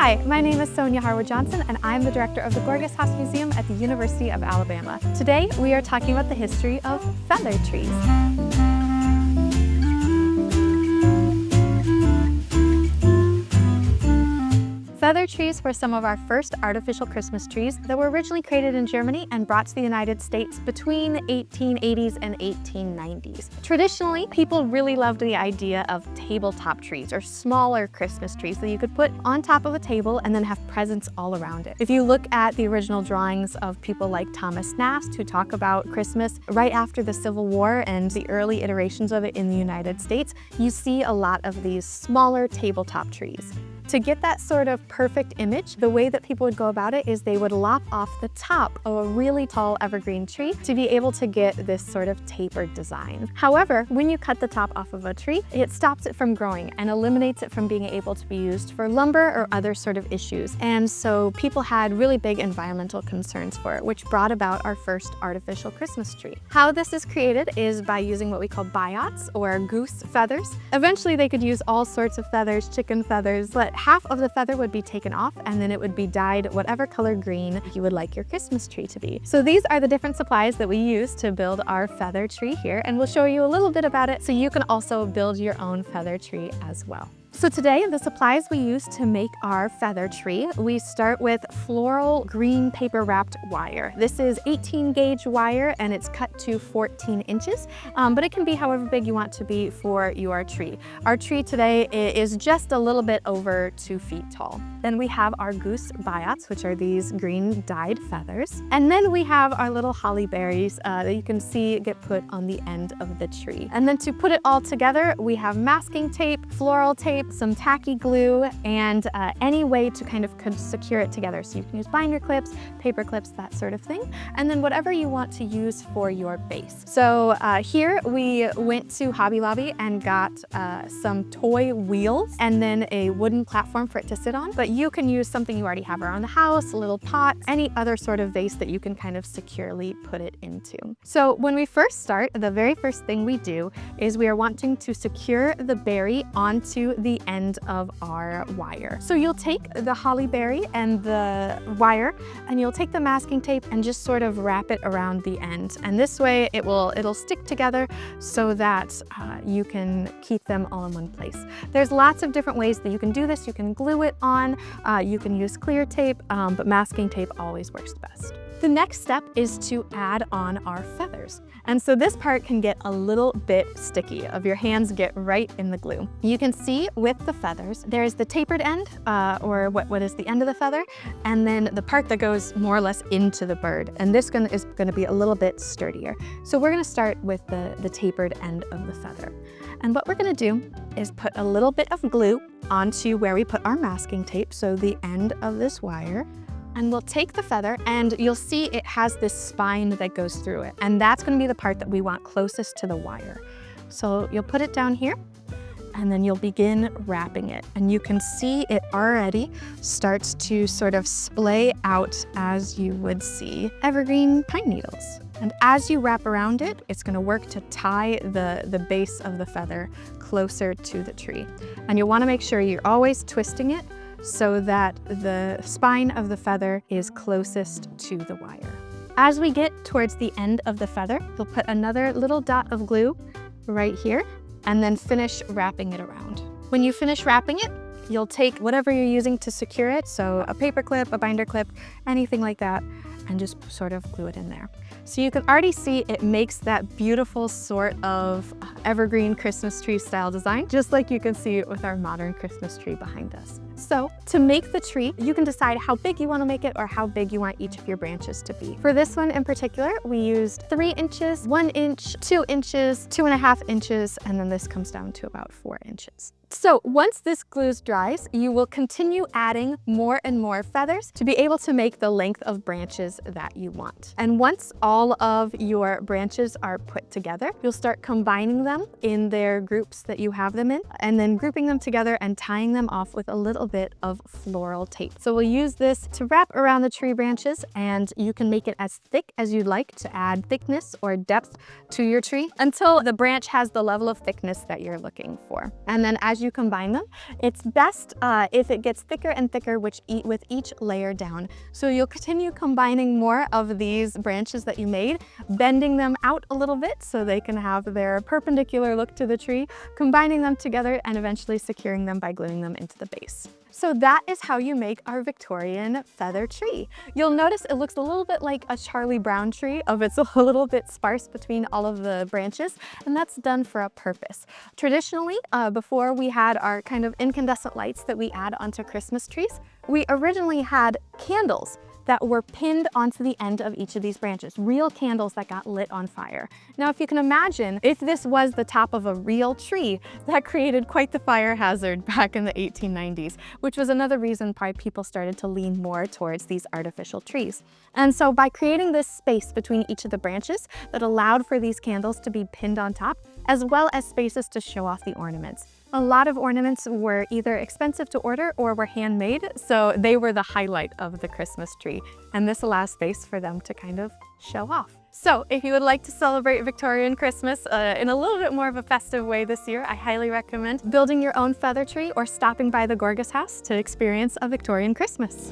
Hi, my name is Sonya Harwood-Johnson and I'm the director of the Gorgas House Museum at the University of Alabama. Today we are talking about the history of feather trees. Feather trees were some of our first artificial Christmas trees that were originally created in Germany and brought to the United States between the 1880s and 1890s. Traditionally, people really loved the idea of tabletop trees or smaller Christmas trees that you could put on top of a table and then have presents all around it. If you look at the original drawings of people like Thomas Nast who talk about Christmas right after the Civil War and the early iterations of it in the United States, you see a lot of these smaller tabletop trees. To get that sort of perfect image, the way that people would go about it is they would lop off the top of a really tall evergreen tree to be able to get this sort of tapered design. However, when you cut the top off of a tree, it stops it from growing and eliminates it from being able to be used for lumber or other sort of issues. And so people had really big environmental concerns for it, which brought about our first artificial Christmas tree. How this is created is by using what we call biots or goose feathers. Eventually they could use all sorts of feathers, chicken feathers, but half of the feather would be taken off and then it would be dyed whatever color green you would like your Christmas tree to be. So these are the different supplies that we use to build our feather tree here, and we'll show you a little bit about it so you can also build your own feather tree as well. So today, the supplies we use to make our feather tree, we start with floral green paper wrapped wire. This is 18 gauge wire and it's cut to 14 inches, but it can be however big you want to be for your tree. Our tree today is just a little bit over 2 feet tall. Then we have our goose biots, which are these green dyed feathers. And then we have our little holly berries that you can see get put on the end of the tree. And then to put it all together, we have masking tape, floral tape, some tacky glue, and any way to kind of secure it together. So you can use binder clips, paper clips, that sort of thing. And then whatever you want to use for your base. So here we went to Hobby Lobby and got some toy wheels and then a wooden platform for it to sit on. But you can use something you already have around the house, a little pot, any other sort of vase that you can kind of securely put it into. So when we first start, the very first thing we do is we are wanting to secure the berry onto the end of our wire. So you'll take the holly berry and the wire and you'll take the masking tape and just sort of wrap it around the end. And this way it'll stick together so that you can keep them all in one place. There's lots of different ways that you can do this. You can glue it on, you can use clear tape, but masking tape always works best. The next step is to add on our feathers. And so this part can get a little bit sticky if your hands get right in the glue. You can see with the feathers, there's the tapered end, or what is the end of the feather, and then the part that goes more or less into the bird. And this is gonna be a little bit sturdier. So we're gonna start with the tapered end of the feather. And what we're gonna do is put a little bit of glue onto where we put our masking tape, so the end of this wire. And we'll take the feather and you'll see it has this spine that goes through it. And that's gonna be the part that we want closest to the wire. So you'll put it down here and then you'll begin wrapping it. And you can see it already starts to sort of splay out as you would see evergreen pine needles. And as you wrap around it, it's gonna work to tie the base of the feather closer to the tree. And you'll wanna make sure you're always twisting it so that the spine of the feather is closest to the wire. As we get towards the end of the feather, you'll put another little dot of glue right here and then finish wrapping it around. When you finish wrapping it, you'll take whatever you're using to secure it, so a paper clip, a binder clip, anything like that, and just sort of glue it in there. So you can already see it makes that beautiful sort of evergreen Christmas tree style design, just like you can see it with our modern Christmas tree behind us. So to make the tree, you can decide how big you want to make it or how big you want each of your branches to be. For this one in particular, we used 3 inches, 1 inch, 2 inches, 2.5 inches, and then this comes down to about 4 inches. So once this glue dries, you will continue adding more and more feathers to be able to make the length of branches that you want. And once all of your branches are put together, you'll start combining them in their groups that you have them in, and then grouping them together and tying them off with a little bit of floral tape. So we'll use this to wrap around the tree branches, and you can make it as thick as you'd like to add thickness or depth to your tree until the branch has the level of thickness that you're looking for. And then as you combine them. It's best if it gets thicker and thicker with each layer down. So you'll continue combining more of these branches that you made, bending them out a little bit so they can have their perpendicular look to the tree, combining them together, and eventually securing them by gluing them into the base. So that is how you make our Victorian feather tree. You'll notice it looks a little bit like a Charlie Brown tree, it's a little bit sparse between all of the branches, and that's done for a purpose. Traditionally, before we had our kind of incandescent lights that we add onto Christmas trees, we originally had candles that were pinned onto the end of each of these branches, real candles that got lit on fire. Now, if you can imagine, if this was the top of a real tree, that created quite the fire hazard back in the 1890s, which was another reason why people started to lean more towards these artificial trees. And so by creating this space between each of the branches that allowed for these candles to be pinned on top, as well as spaces to show off the ornaments. A lot of ornaments were either expensive to order or were handmade, so they were the highlight of the Christmas tree, and this allows space for them to kind of show off. So if you would like to celebrate Victorian Christmas in a little bit more of a festive way this year, I highly recommend building your own feather tree or stopping by the Gorgas House to experience a Victorian Christmas.